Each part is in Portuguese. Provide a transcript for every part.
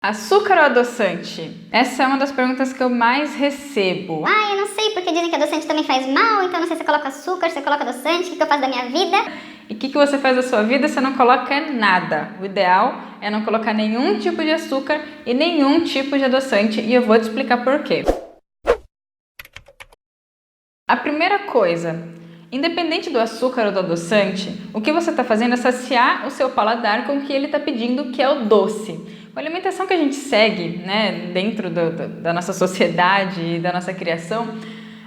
Açúcar ou adoçante? Essa é uma das perguntas que eu mais recebo. Eu não sei, porque dizem que adoçante também faz mal, então não sei se eu coloco açúcar, se eu coloco adoçante, o que eu faço da minha vida? E o que você faz da sua vida? Você não coloca nada. O ideal é não colocar nenhum tipo de açúcar e nenhum tipo de adoçante, e eu vou te explicar por quê. A primeira coisa, independente do açúcar ou do adoçante, o que você está fazendo é saciar o seu paladar com o que ele está pedindo, que é o doce. Com a alimentação que a gente segue, dentro da nossa sociedade e da nossa criação,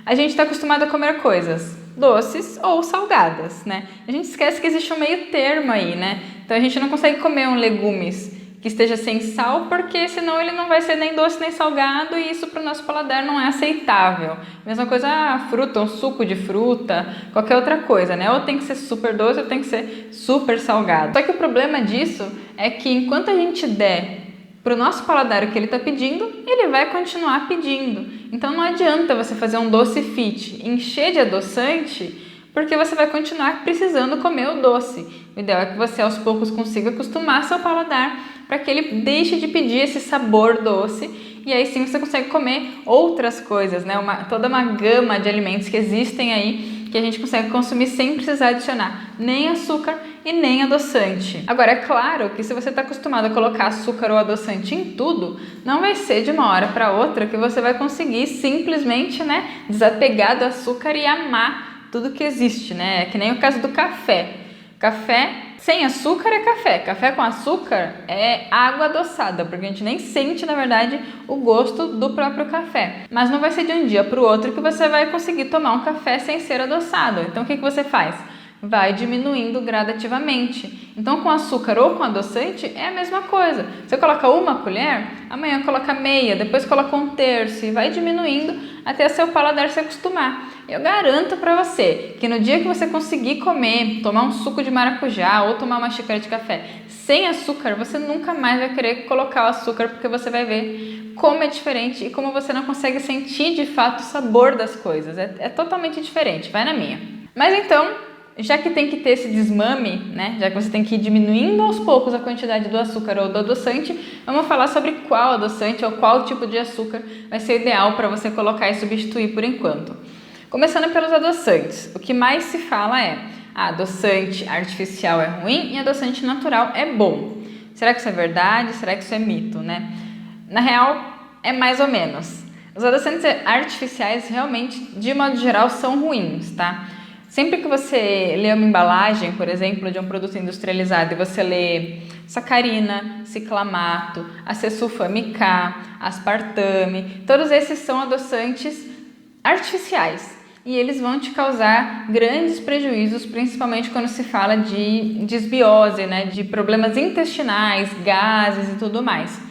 a gente está acostumado a comer coisas doces ou salgadas, né? A gente esquece que existe um meio termo aí, né? Então a gente não consegue comer legumes que esteja sem sal, porque senão ele não vai ser nem doce nem salgado e isso para o nosso paladar não é aceitável. Mesma coisa, fruta, um suco de fruta, qualquer outra coisa, né? Ou tem que ser super doce ou tem que ser super salgado. Só que o problema disso é que enquanto a gente der para o nosso paladar o que ele está pedindo, ele vai continuar pedindo. Então não adianta você fazer um doce fit, encher de adoçante, porque você vai continuar precisando comer o doce. O ideal é que você aos poucos consiga acostumar seu paladar para que ele deixe de pedir esse sabor doce e aí sim você consegue comer outras coisas, né? Toda uma gama de alimentos que existem aí que a gente consegue consumir sem precisar adicionar nem açúcar e nem adoçante. Agora, é claro que se você está acostumado a colocar açúcar ou adoçante em tudo, não vai ser de uma hora para outra que você vai conseguir simplesmente, desapegar do açúcar e amar tudo que existe, né? É que nem o caso do café. Café sem açúcar é café. Café com açúcar é água adoçada, porque a gente nem sente, na verdade, o gosto do próprio café. Mas não vai ser de um dia para o outro que você vai conseguir tomar um café sem ser adoçado. Então, o que você faz? Vai diminuindo gradativamente. Então, com açúcar ou com adoçante é a mesma coisa. Você coloca uma colher, amanhã coloca meia, depois coloca um terço e vai diminuindo até seu paladar se acostumar. Eu garanto para você que no dia que você conseguir comer, tomar um suco de maracujá ou tomar uma xícara de café sem açúcar, você nunca mais vai querer colocar o açúcar, porque você vai ver como é diferente e como você não consegue sentir de fato o sabor das coisas. É totalmente diferente, vai na minha. Mas então, já que tem que ter esse desmame, já que você tem que ir diminuindo aos poucos a quantidade do açúcar ou do adoçante, vamos falar sobre qual adoçante ou qual tipo de açúcar vai ser ideal para você colocar e substituir por enquanto. Começando pelos adoçantes, o que mais se fala é adoçante artificial é ruim e adoçante natural é bom. Será que isso é verdade? Será que isso é mito, Na real, é mais ou menos. Os adoçantes artificiais realmente, de modo geral, são ruins, tá? Sempre que você lê uma embalagem, por exemplo, de um produto industrializado e você lê sacarina, ciclamato, acesulfame K, aspartame, todos esses são adoçantes artificiais e eles vão te causar grandes prejuízos, principalmente quando se fala de desbiose, de problemas intestinais, gases e tudo mais.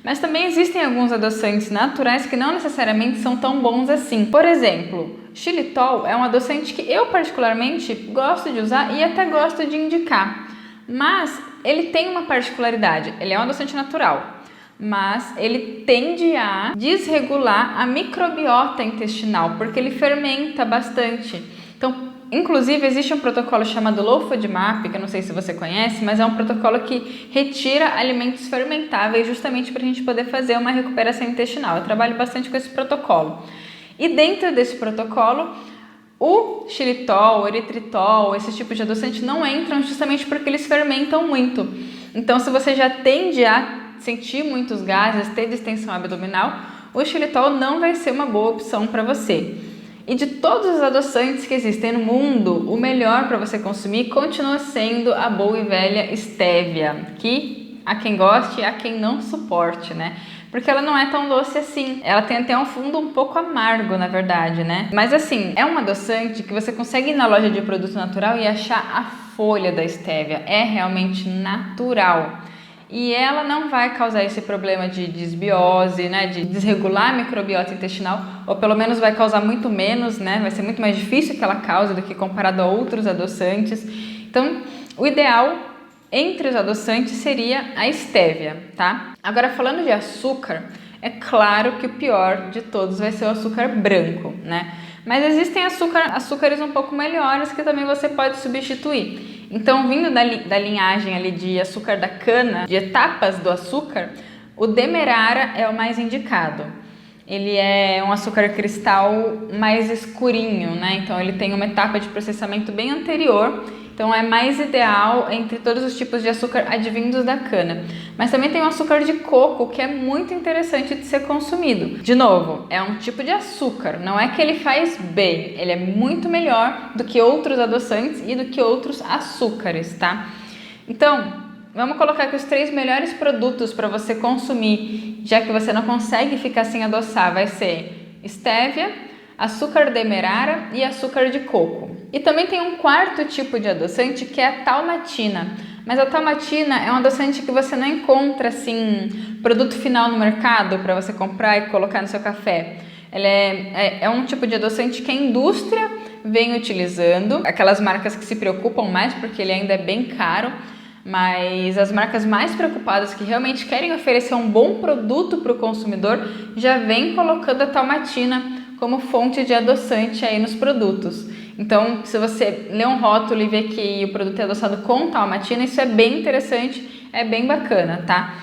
Mas também existem alguns adoçantes naturais que não necessariamente são tão bons assim. Por exemplo, xilitol é um adoçante que eu particularmente gosto de usar e até gosto de indicar. Mas ele tem uma particularidade, ele é um adoçante natural, mas ele tende a desregular a microbiota intestinal, porque ele fermenta bastante. Então, inclusive, existe um protocolo chamado Low FODMAP, que eu não sei se você conhece, mas é um protocolo que retira alimentos fermentáveis justamente para a gente poder fazer uma recuperação intestinal. Eu trabalho bastante com esse protocolo. E dentro desse protocolo, o xilitol, o eritritol, esses tipos de adoçante não entram justamente porque eles fermentam muito. Então, se você já tende a sentir muitos gases, ter distensão abdominal, o xilitol não vai ser uma boa opção para você. E de todos os adoçantes que existem no mundo, o melhor para você consumir continua sendo a boa e velha stevia, que há quem goste e há quem não suporte, Porque ela não é tão doce assim. Ela tem até um fundo um pouco amargo, na verdade, Mas assim, é um adoçante que você consegue ir na loja de produto natural e achar a folha da stevia. É realmente natural. E ela não vai causar esse problema de desbiose, de desregular a microbiota intestinal, ou pelo menos vai causar muito menos, Vai ser muito mais difícil que ela cause do que comparado a outros adoçantes. Então, o ideal entre os adoçantes seria a stevia, tá? Agora, falando de açúcar, é claro que o pior de todos vai ser o açúcar branco, Mas existem açúcares um pouco melhores que também você pode substituir. Então, vindo da linhagem ali de açúcar da cana, de etapas do açúcar, o demerara é o mais indicado. Ele é um açúcar cristal mais escurinho, né? Então ele tem uma etapa de processamento bem anterior, então é mais ideal entre todos os tipos de açúcar advindos da cana. Mas também tem o açúcar de coco, que é muito interessante de ser consumido. De novo, é um tipo de açúcar, não é que ele faz bem, ele é muito melhor do que outros adoçantes e do que outros açúcares, tá? Então, vamos colocar aqui os 3 melhores produtos para você consumir, já que você não consegue ficar sem adoçar. Vai ser estévia, açúcar demerara e açúcar de coco. E também tem um 4º tipo de adoçante, que é a talmatina. Mas a talmatina é um adoçante que você não encontra assim, produto final no mercado para você comprar e colocar no seu café. Ele é um tipo de adoçante que a indústria vem utilizando, aquelas marcas que se preocupam mais porque ele ainda é bem caro. Mas as marcas mais preocupadas, que realmente querem oferecer um bom produto para o consumidor, já vem colocando a talmatina como fonte de adoçante aí nos produtos. Então, se você ler um rótulo e ver que o produto é adoçado com talmatina, isso é bem interessante, é bem bacana, tá?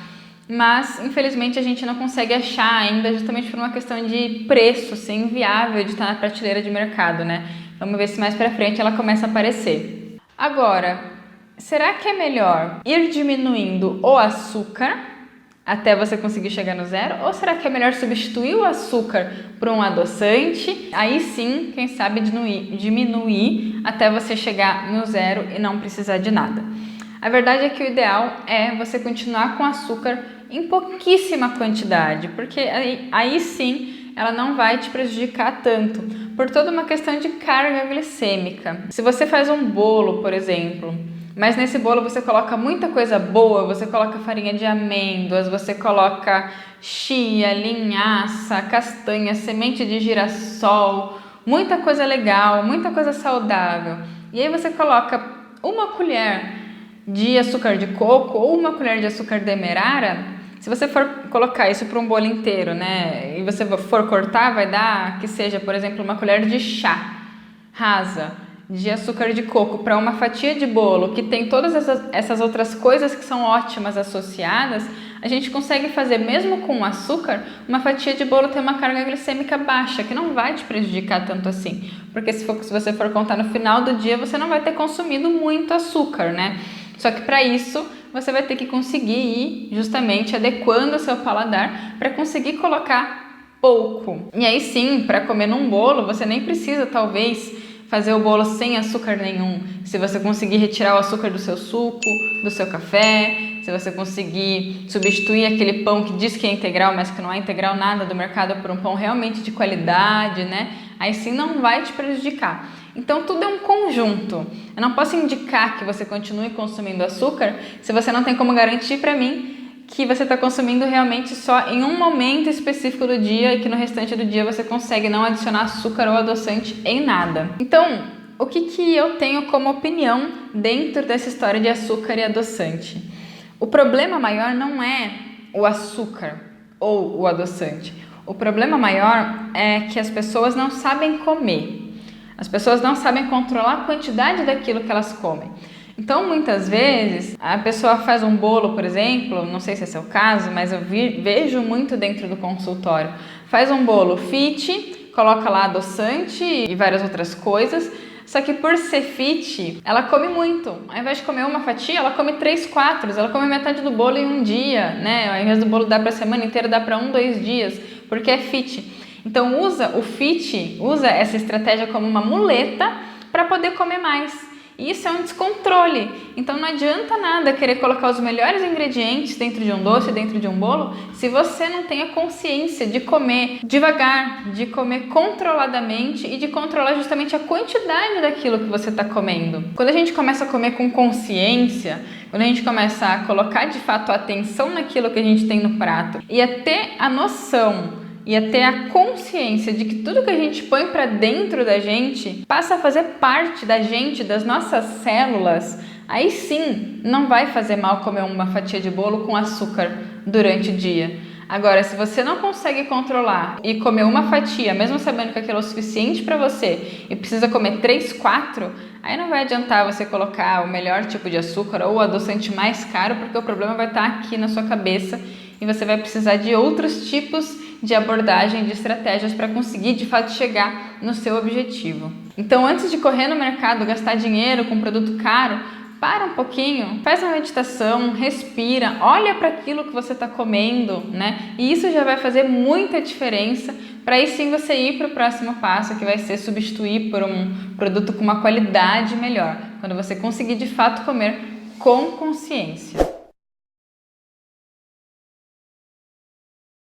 Mas, infelizmente, a gente não consegue achar ainda, justamente por uma questão de preço, ser inviável de estar na prateleira de mercado, né? Vamos ver se mais pra frente ela começa a aparecer. Agora, será que é melhor ir diminuindo o açúcar até você conseguir chegar no zero? Ou será que é melhor substituir o açúcar por um adoçante? Aí sim, quem sabe diminuir até você chegar no zero e não precisar de nada. A verdade é que o ideal é você continuar com açúcar em pouquíssima quantidade, porque aí sim ela não vai te prejudicar tanto, por toda uma questão de carga glicêmica. Se você faz um bolo, por exemplo, mas nesse bolo você coloca muita coisa boa, você coloca farinha de amêndoas, você coloca chia, linhaça, castanha, semente de girassol, muita coisa legal, muita coisa saudável. E aí você coloca uma colher de açúcar de coco ou uma colher de açúcar demerara. Se você for colocar isso para um bolo inteiro, né, e você for cortar, vai dar que seja, por exemplo, uma colher de chá rasa de açúcar de coco para uma fatia de bolo que tem todas essas outras coisas que são ótimas associadas, a gente consegue fazer, mesmo com açúcar, uma fatia de bolo ter uma carga glicêmica baixa, que não vai te prejudicar tanto assim. Porque se você for contar no final do dia, você não vai ter consumido muito açúcar, né? Só que para isso, você vai ter que conseguir ir justamente adequando o seu paladar para conseguir colocar pouco. E aí sim, para comer num bolo, você nem precisa, talvez, fazer o bolo sem açúcar nenhum. Se você conseguir retirar o açúcar do seu suco, do seu café, se você conseguir substituir aquele pão que diz que é integral, mas que não é integral nada do mercado por um pão realmente de qualidade, né? Aí sim não vai te prejudicar. Então tudo é um conjunto. Eu não posso indicar que você continue consumindo açúcar se você não tem como garantir para mim que você está consumindo realmente só em um momento específico do dia e que no restante do dia você consegue não adicionar açúcar ou adoçante em nada. Então, o que eu tenho como opinião dentro dessa história de açúcar e adoçante? O problema maior não é o açúcar ou o adoçante. O problema maior é que as pessoas não sabem comer. As pessoas não sabem controlar a quantidade daquilo que elas comem. Então, muitas vezes, a pessoa faz um bolo, por exemplo, não sei se é seu caso, mas eu vejo muito dentro do consultório. Faz um bolo fit, coloca lá adoçante e várias outras coisas, só que por ser fit, ela come muito. Ao invés de comer uma fatia, ela come 3, 4, ela come metade do bolo em um dia, né? Ao invés do bolo dar para a semana inteira, dá para 1, 2 dias, porque é fit. Então, usa essa estratégia como uma muleta para poder comer mais. Isso é um descontrole. Então não adianta nada querer colocar os melhores ingredientes dentro de um doce, dentro de um bolo, se você não tem a consciência de comer devagar, de comer controladamente e de controlar justamente a quantidade daquilo que você está comendo. Quando a gente começa a comer com consciência, quando a gente começa a colocar de fato a atenção naquilo que a gente tem no prato e a ter a noção e até a consciência de que tudo que a gente põe para dentro da gente passa a fazer parte da gente, das nossas células, aí sim não vai fazer mal comer uma fatia de bolo com açúcar durante o dia. Agora, se você não consegue controlar e comer uma fatia, mesmo sabendo que aquilo é o suficiente para você e precisa comer 3, 4, aí não vai adiantar você colocar o melhor tipo de açúcar ou o adoçante mais caro, porque o problema vai estar aqui na sua cabeça e você vai precisar de outros tipos de abordagem, de estratégias para conseguir de fato chegar no seu objetivo. Então, antes de correr no mercado, gastar dinheiro com um produto caro, para um pouquinho, faz uma meditação, respira, olha para aquilo que você está comendo, né? E isso já vai fazer muita diferença para aí sim você ir para o próximo passo, que vai ser substituir por um produto com uma qualidade melhor, quando você conseguir de fato comer com consciência.